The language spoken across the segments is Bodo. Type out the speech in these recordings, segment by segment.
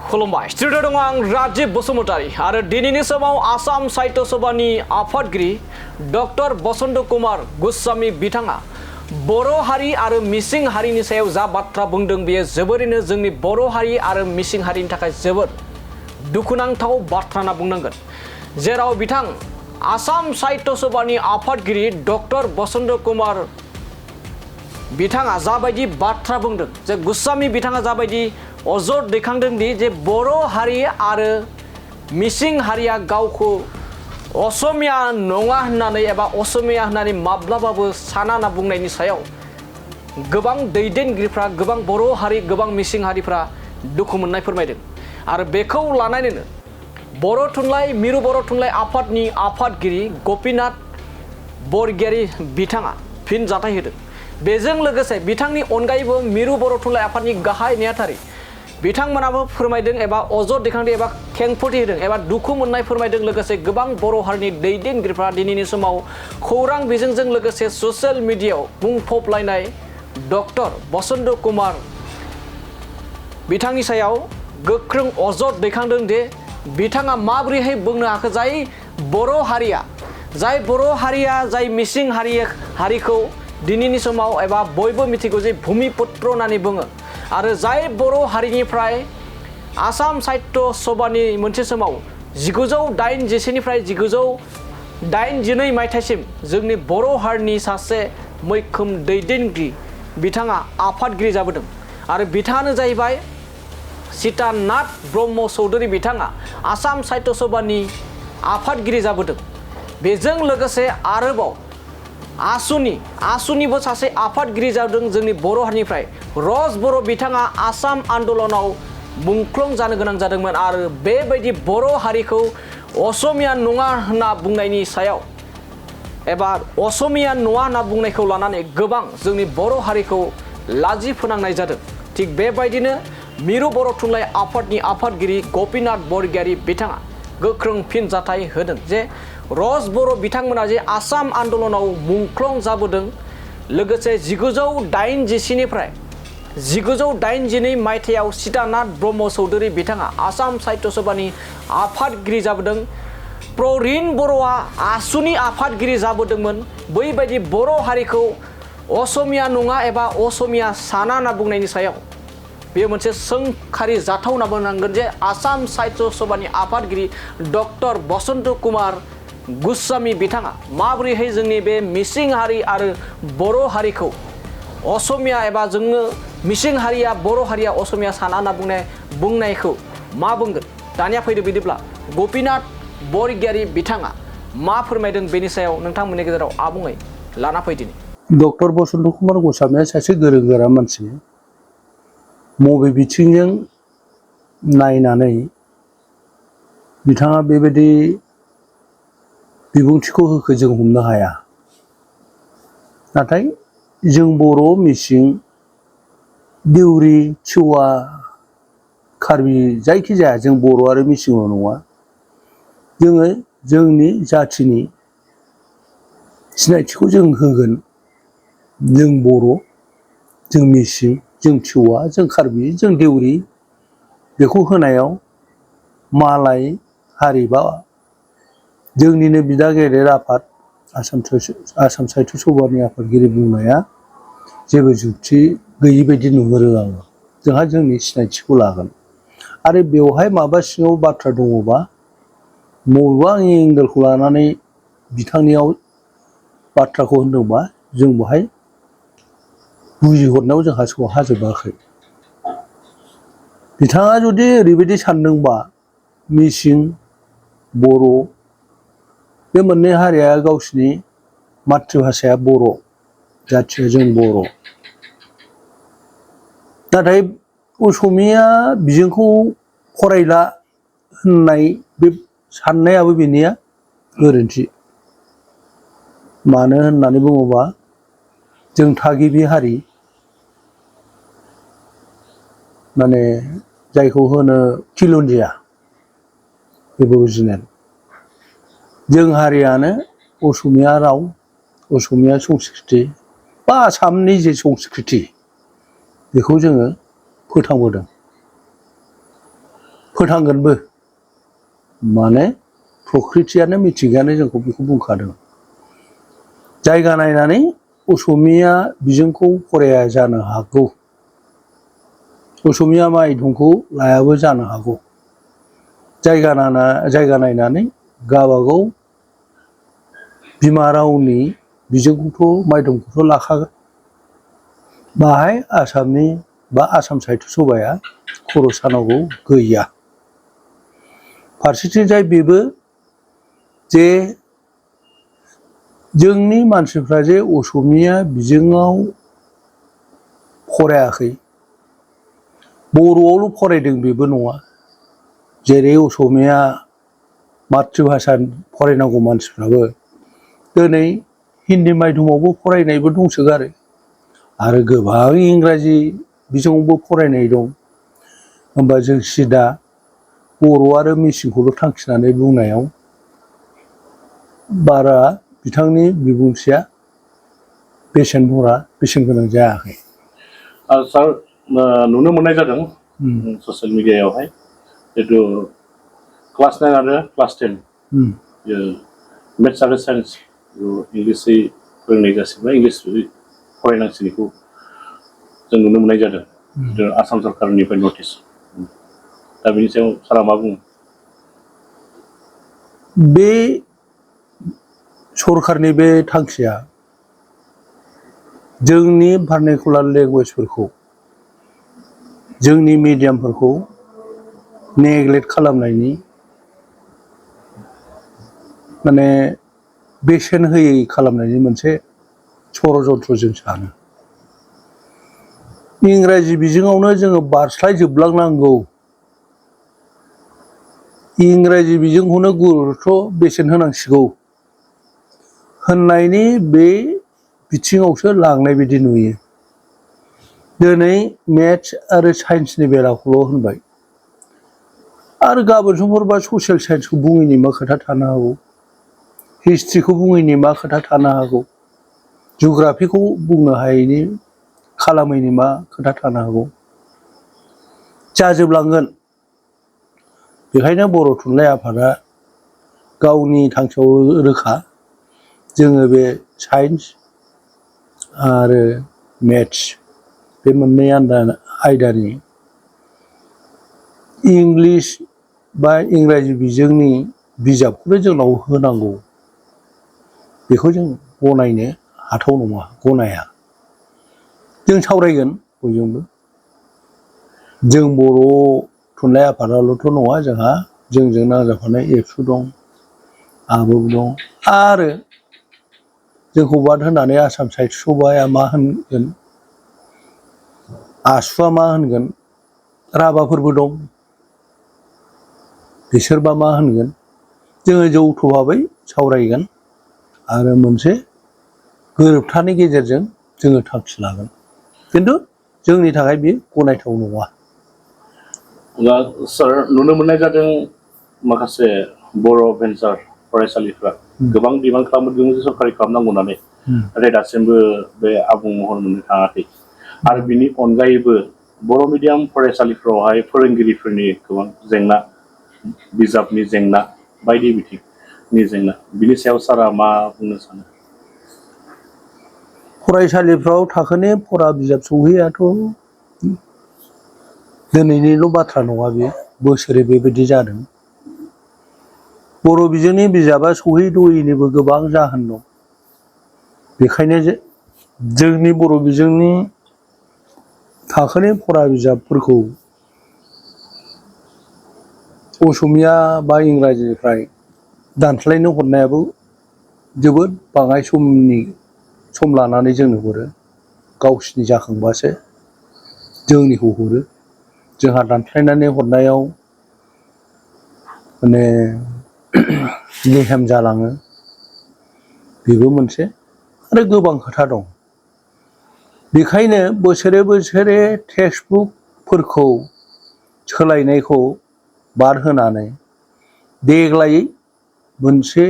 खुलुमबाय स्टुडिअ दङ आं राजिब बसुमतारी आरो दिनैनि समाव आसाम साहित्य सभानि आफादगिरि डक्टर बसन्त कुमार गोस्वामी बिथाङा बर' हारि आरो मिसिं हारिनि सायाव जा बाथ्रा बुंदों बेयो जोबोरैनो जोंनि बर' हारि आरो मिसिं हारिनि थाखाय जोबोर दुखुनांथाव बाथ्रा होनना बुंनांगोन जेराव बिथां आसाम साहित्य सभानि आफादगिरि डक्टर बसन्त कुमार बिथाङा जाबायदि बाथ्रा बुंदों जे गोस्वामी बिथाङा जाबायदि अजद दैखांदों दि जे बर' हारि आरो मिसिं हारिया गावखौ असमिया नङा होननानै एबा असमिया होननानै माब्लाबाबो साना होनना बुंनायनि सायाव गोबां दैदेनगिरिफ्रा गोबां बर' हारि गोबां मिसिं हारिफ्रा दुखु मोननाय फोरमायदों आरो बेखौ लानानैनो बर' थुनलाइ मिरु बर' थुनलाइ आफादनि आफादगिरि गपिनाथ बरगयारी बिथाङा फिनजाथाय होदों बेजों लोगोसे बिथांनि अनगायैबो मिरु बर' थुनलाइ आफादनि गाहाय नेहाथारि बिथांमोनाबो फोरमायदों एबा अजद दैखांदों एबा खेंफोरथि होदों एबा दुखु मोननाय फोरमायदों लोगोसे गोबां बर' हारिनि दैदेनगिरिफ्रा दिनैनि समाव खौरां बिजोंजों लोगोसे ससियेल मिडियायाव बुंफबलायनाय डक्टर बसन्त कुमार बिथांनि सायाव गोख्रों अजद दैखांदों दि बिथाङा माबोरैहाय बुंनो हाखो जाय बर' हारिया जाय मिसिं हारिखौ दिनैनि समाव एबा बयबो मिथिगौ जे भूमिपुत्र होननानै बुङो आरो जाय बर' हारिनिफ्राय आसाम साहित्य सभानि मोनसे समाव 1981निफ्राय 1982 मायथाइसिम जोंनि बर' हारिनि सासे मैखोम दैदेनगिरि बिथाङा आफादगिरि जाबोदों आरो बिथाङानो जाहैबाय सीतानाथ ब्रह्म चौधुरी बिथाङा आसाम साहित्य सभानि आफादगिरि जाबोदों बेजों लोगोसे आरोबाव आसुनिबो सासे आफादगिरि जादों जोंनि बर' हारिनिफ्राय रस बर' बिथाङा आसाम आन्दलनाव मुंख्लं जानो गोनां जादोंमोन आरो बेबायदि बर' हारिखौ असमिया नङा होनना बुंनायनि सायाव एबा असमिया नङा होनना बुंनायखौ लानानै गोबां जोंनि बर' हारिखौ लाजि फोनांनाय जादों थिग बेबायदिनो मिरु बर' थुनलाइ आफादनि आफादगिरि गपिनाथ बरगयारी बिथाङा गोख्रों फिनजाथाय होदों जे रस बर' बिथांमोना जे आसाम आन्दलनाव मुंख्लं जाबोदों लोगोसे 1987निफ्राय 1982 मायथाइयाव सीतानाथ ब्रह्म चौधुरी बिथाङा आसाम साहित्य सभानि आफादगिरि जाबोदों प्ररिन बर'आ आसुनि आफादगिरि जाबोदोंमोन बैबायदि बर' हारिखौ असमिया नङा एबा असमिया साना होनना बुंनायनि सायाव बेयो मोनसे सोंखारि जाथाव होनना बुंनांगोन जे आसाम साहित्य सभानि आफादगिरि डक्टर बसन्त कुमार गोस्वामी बिथाङा माबोरैहाय जोंनि बे मिसिं हारि आरो बर' हारिखौ असमिया एबा जोङो मिसिं हारिया बर' हारिया असमिया साना होनना बुंनायखौ मा बुंगोन दानिया फैदो बिदिब्ला गपिनाथ बरगयारी बिथाङा मा फोरमायदों बेनि सायाव नोंथांमोननि गेजेराव आबुङै लाना फैदिनि डक्टर बसन्त कुमार गोस्वामीया सासे गोरों गोरा मानसि बबे बिथिंजों नायनानै बिथाङा बेबायदि बिबुंथिखौ होखो जों हमनो हाया नाथाय जों बर' मिसिं देउरि थिवा कार्बि जायखिजाया जों बर' आरो मिसिंल' नङा जोङो जोंनि जाथिनि सिनायथिखौ जों होगोन जों बर' जों मिसिं जों थिवा जों कार्बि जों देउरि बेखौ होनायाव मालाय हारि बा जोंनिनो बिदा गेदेर आफाद आसाम साहित्य सभानि आफादगिरि बुंनाया जेबो जुक्ति गैयि बायदि नुहुरो आङो जोंहा जोंनि सिनायथिखौ लागोन आरो बेवहाय माबा सिङाव बाथ्रा दङबा बबेबा एंगेलखौ लानानै बिथांनियाव बाथ्राखौ होनदोंबा जों बेवहाय बुजिहरनायाव जोंहा सौहाजोबाखै बिथाङा जुदि ओरैबायदि सानदोंबा मिसिं बर' बे मोननै हारिया गावसिनि मातृभाषाया बर' जाथिया जों बर' नाथाय असमिया बिजोंखौ फरायला होननाय बे साननायाबो बेनिया गोरोन्थि मानो होननानै बुङोबा जों थागिबि हारि माने जायखौ होनो खिलन्जिया एबरिजिनेल जों हारियानो असमिया राव असमिया संस्कृति बा आसामनि जे संस्कृति बेखौ जोङो फोथांबोदों फोथांगोनबो माने प्रकृतियानो मिथिंगायानो जोंखौ बेखौ बुंखादों जायगा नायनानै असमिया बिजोंखौ फराया जानो हागौ असमिया मायधंखौ लायाबो जानो हागौ जायगा नायनानै गावबागाव बिमा रावनि बिजोंखौथ' मायधंखौथ' लाखागोन बाहाय आसामनि बा आसाम साहित्य सभाया खरस सानांगौ गैया फारसेथिंजाय बेबो जे जोंनि मानसिफ्रा जे असमिया बिजोङाव फरायाखै बर'आवल' फरायदों बेबो नङा जेरै असमिया मातृभाषा फरायनांगौ मानसिफ्राबो दिनै हिन्दी मायधमावबो फरायनायबो दंसोगारो आरो गोबां इंराजि बिजोङावबो फरायनाय दं होमबा जों सिदा बर' आरो मिसिंखौल' थांखिनानै बुंनायाव बारा बिथांनि बिबुंथिया बेसेन गोनां जायाखै सार नुनो मोननाय जादों ससियेल मिडियायावहाय जितु क्लास 9 आरो क्लास 10 मेथ्स आरो साइन्स इंलिसै फोरोंनाय जासिगोन इंलिस फरायनांसिगोनखौ जों नुनो मोननाय जादों आसाम सरकारनिफ्राय नटिस दा बेनि सायाव सारा मा बुङो बे सरकारनि बे थांखिया जोंनि भार्नाकुलार लेंगुवेजफोरखौ जोंनि मिडियामफोरखौ नेग्लेक्ट खालामनायनि माने बेसेन होयै खालामनायनि मोनसे षड़यन्त्र जों सानो इंराजि बिजोङावनो जोङो बारस्लायजोबलांनांगौ इंराजि बिजोंखौनो गुरुत्व बेसेन होनांसिगौ होननायनि बे बिथिङावसो लांनाय बायदि नुयो दिनै मेथ्स आरो साइन्सनि बेलाखौल' होनबाय आरो गाबोन समफोरबा ससियेल साइन्सखौ बुङैनि मा खोथा थानो हागौ हिस्ट्रिखौ बुङैनि मा खोथा थानो हागौ जिअ'ग्राफिखौ बुंनो हायैनि खालामैनि मा खोथा थानो हागौ जाजोबलांगोन बेखायनो बर' थुनलाइ आफादा गावनि थांखियाव रोखा जोङो बे साइन्स आरो मेथ्स बे मोननै आयदानि इंलिस बा इंराजि बिजोंनि बिजाबखौनो जोंनाव होनांगौ बेखौ जों गनायनो हाथाव नङा गनाया जों सावरायगोन बयजोंबो जों बर' थुनलाइ आफादाल'थ' नङा जोंहा जोंजों नांजाबफानाय एबसु दं आबोफ दं आरो जोंखौ बाद होनानै आसाम साहित्य सभाया मा होनगोन आसुआ मा होनगोन राभाफोरबो दं बिसोरबा मा होनगोन जोङो जौथ' भाबै सावरायगोन आरो मोनसे गोरोबथानि गेजेरजों जोङो थांखि लागोन खिन्थु जोंनि थाखाय बेयो गनायथाव नङा दा सार नुनो मोननाय जादों माखासे बर' भेन्सार फरायसालिफ्रा गोबां डिमान्ड खालामदों सरकारि खालामनांगौ होननानै नाथाय दासिमबो बे आबुं महर मोननो थाङाखै आरो बिनि अनगायैबो बर' मिडियाम फरायसालिफ्रावहाय फोरोंगिरिफोरनि गोबां जेंना बिजाबनि जेंना बायदि बिथिंनि जेंना बिनि सायाव सारा मा बुंनो सानो फरायसालिफ्राव थाखोनि फरा बिजाब सौहैयाथ' दिनैनिल' बाथ्रा नङा बे बोसोरै बेबायदि जादों बर' बिजोंनि बिजाबा सौहैद'यैनिबो गोबां जाहोन दं बेखायनो जोंनि बर' बिजोंनि थाखोनि फरा बिजाबफोरखौ असमिया बा इंराजिनिफ्राय दानस्लायनो हरनायाबो जोबोद बाङाय सम लानानै जोंनो हरो गावसिनि जाखांबासो जोंनिखौ हरो जोंहा दानस्लायनानै हरनायाव माने लेहेम जालाङो बेबो मोनसे आरो गोबां खोथा दं बेखायनो बोसोरे टेक्सटबुकफोरखौ सोलायनायखौ बाद होनानै देग्लाय मोनसे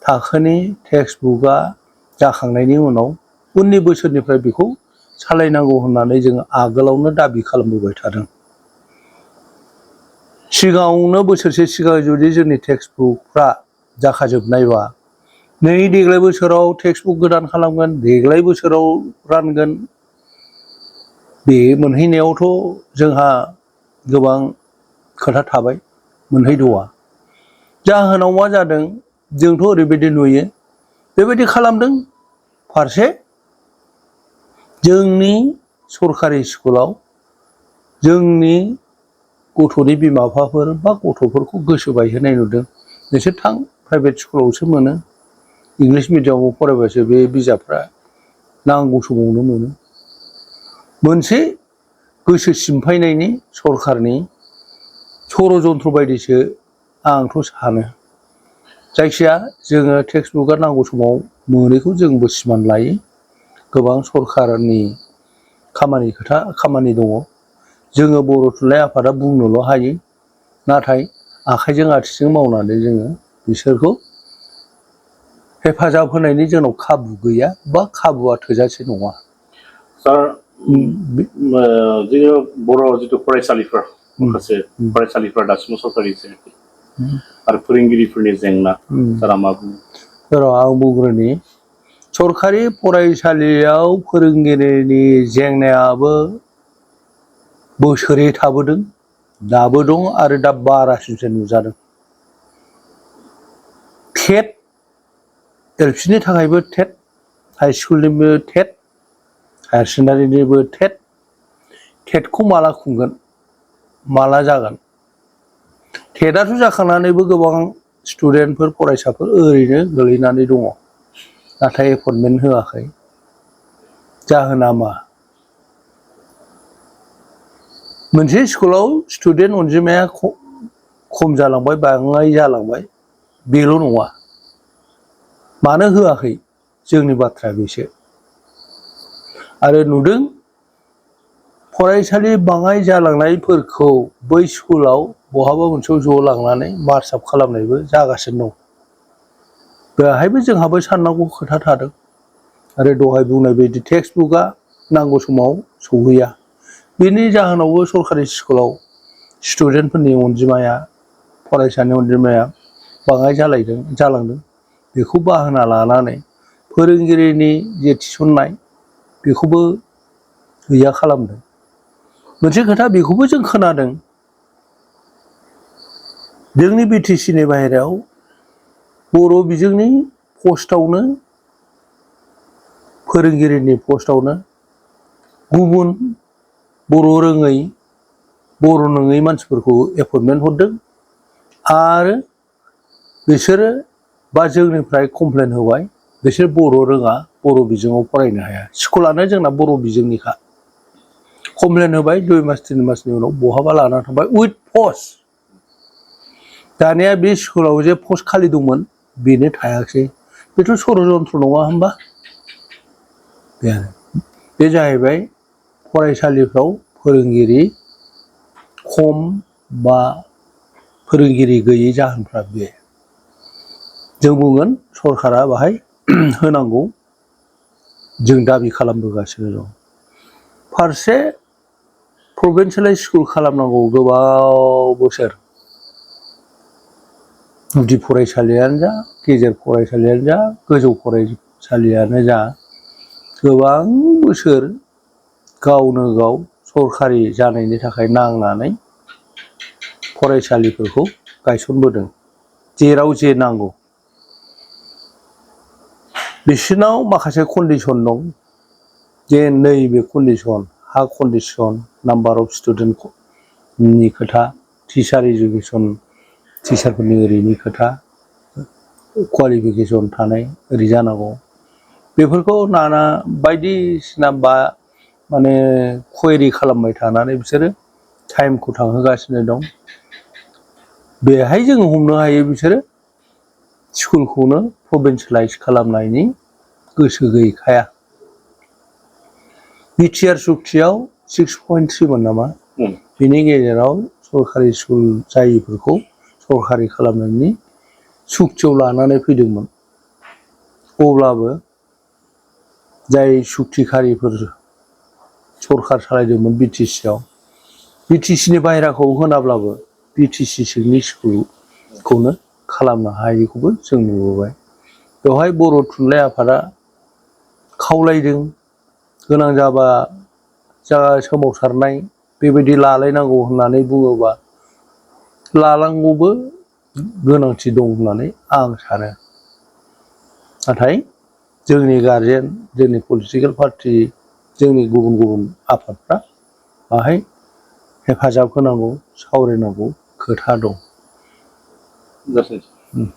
थाखोनि टेक्सटबुकआ जाखांनायनि उनाव उननि बोसोरनिफ्राय बेखौ सालायनांगौ होननानै जों आगोलावनो दाबि खालामबोबाय थादों सिगाङावनो बोसोरसे सिगां जुदि जोंनि टेक्सट बुकफ्रा जाखाजोबनायबा नै देग्लाय बोसोराव टेक्सट बुक गोदान खालामगोन देग्लाय बोसोराव रानगोन बे मोनहैनायावथ' जोंहा गोबां खोथा थाबाय मोनहैद'आ जाहोनाव मा जादों जोंथ' ओरैबायदि नुयो बेबायदि खालामदों फारसे जोंनि सरकारि स्कुलाव जोंनि गथ'नि बिमा बिफाफोर बा गथ'फोरखौ गोसो बायहोनाय नुदों नोंसोर थां प्राइभेट स्कुलावसो मोनो इंलिस मिडियामाव फरायबासो बे बिजाबफ्रा नांगौ समावनो मोनो मोनसे गोसो सिमफायनायनि सरखारनि षड़यन्त्र बायदिसो आंथ' सानो जायखिया जोङो टेक्सट बुकआ नांगौ समाव मोनैखौ जोंबो सिमान लायो गोबां सरखारनि खामानि दङ जोङो बर' थुनलाइ आफादा बुंनोल' हायो नाथाय आखाइजों आथिंजों मावनानै जोङो बिसोरखौ हेफाजाब होनायनि जोंनाव खाबु गैया बा खाबुआ थोजासे नङा सार जोङो बर' जिथु फरायसालिफोर माखासे फरायसालिफोरा दासिमबो सरकारि जायाखै आरो फोरोंगिरिफोरनि जेंना सारा मा बुङो र' आं बुंग्रोनि सरकारि फरायसालियाव फोरोंगिरिनि जेंनायाबो बोसोरै थाबोदों दाबो दं आरो दा बारासिनसो नुजादों टेट एलपिनि थाखायबो टेट हाइ स्कुलनिबो टेट हायार सेकेन्डारिनिबो टेटखौ माला खुंगोन माला जागोन टेटआथ' जाखांनानैबो गोबां स्टुडेन्टफोर फरायसाफोर ओरैनो गोलैनानै दङ नाथाय एपइन्टमेन्ट होआखै जाहोना मा मोनसे स्कुलाव स्टुडेन्ट अनजिमाया खम जालांबाय बाङाय जालांबाय बेल' नङा मानो होआखै जोंनि बाथ्राया बेसो आरो नुदों फरायसालि बाङाय जालांनायफोरखौ बै स्कुलाव बहाबा मोनसेयाव ज' लांनानै मार्चआप खालामनायबो जागासिनो दं बेहायबो जोंहाबो साननांगौ खोथा थादों आरो दहाय बुंनाय बायदि टेक्सट बुकआ नांगौ समाव सौहैया बेनि जाहोनावबो सरकारि स्कुलाव स्टुडेन्टफोरनि अनजिमाया फरायसानि अनजिमाया बाङाय जालांदों बेखौ बाहाना लानानै फोरोंगिरिनि जे थिसननाय बेखौबो गैया खालामदों मोनसे खोथा बेखौबो जों खोनादों जोंनि बिटिसिनि बाहेरायाव बर' बिजोंनि पस्टआवनो फोरोंगिरिनि पस्टआवनो गुबुन बर' रोङै बर' नङै मानसिफोरखौ एपइन्टमेन्ट हरदों आरो बिसोरो बा जोंनिफ्राय कमप्लेन होबाय बिसोर बर' रोङा बर' बिजोङाव फरायनो हाया स्कुलानो जोंना बर' बिजोंनिखा कमप्लेन होबाय 2 मास 3 मासनि उनाव बहाबा लाना थांबाय उइथ पस्ट दानिया बे स्कुलाव जे पस्ट खालि दंमोन बेनो थायाखै बेथ' षड़यन्त्र नङा होमबा बे जाहैबाय फरायसालिफ्राव फोरोंगिरि खम बा फोरोंगिरि गैयै जाहोनफ्रा बे जों बुंगोन सरकारा बाहाय होनांगौ जों दाबि खालामबोगासिनो दं फारसे प्रभिन्सियेलाइज स्कुल खालामनांगौ गोबाव बोसोर गुदि फरायसालियानो जा गेजेर फरायसालियानो जा गोजौ फरायसालियानो जा गोबां बोसोर गावनो गाव सरकारि जानायनि थाखाय नांनानै फरायसालिफोरखौ गायसनबोदों जेराव जे नांगौ बिसोरनाव माखासे कन्डिसन दं जे नैबे कन्डिसन हा कन्डिसन नाम्बार अफ स्टुडेन्टनि खोथा टिचार इडुकेसन टिचारफोरनि ओरैनि खोथा क्वालिफिकेसन थानाय ओरै जानांगौ बेफोरखौ नाना बायदिसिना माने कुवेरि खालामबाय थानानै बिसोरो टाइमखौ थांहोगासिनो दं बेहाय जोङो हमनो हायो बिसोरो स्कुलखौनो प्रभिन्सियेलाइज खालामनायनि गोसो गैखाया बिटिआर सुक्तियाव 6.3 मोन नामा बिनि गेजेराव सरकारि स्कुल जायैफोरखौ सरकारि खालामनायनि सुक्तियाव लानानै फैदोंमोन अब्लाबो जाय सुक्तिखारिफोर सरकार सालायदोंमोन बिटिसिनि बाहेराखौ होनाब्लाबो BTC सिंनि स्कुलखौनो खालामनो हायैखौबो जों नुबोबाय बेवहाय बर' थुनलाइ आफादा खावलायदों गोनां जाबा जा सोमावसारनाय बेबायदि लालायनांगौ होननानै बुङोबा लानांगौबो गोनांथि दं होननानै आं सानो नाथाय जोंनि गारजेन जोंनि पलिटिकेल पार्टि जोंनि गुबुन गुबुन आफादफ्रा बाहाय हेफाजाब होनांगौ सावरायनांगौ खोथा दं जासिगोन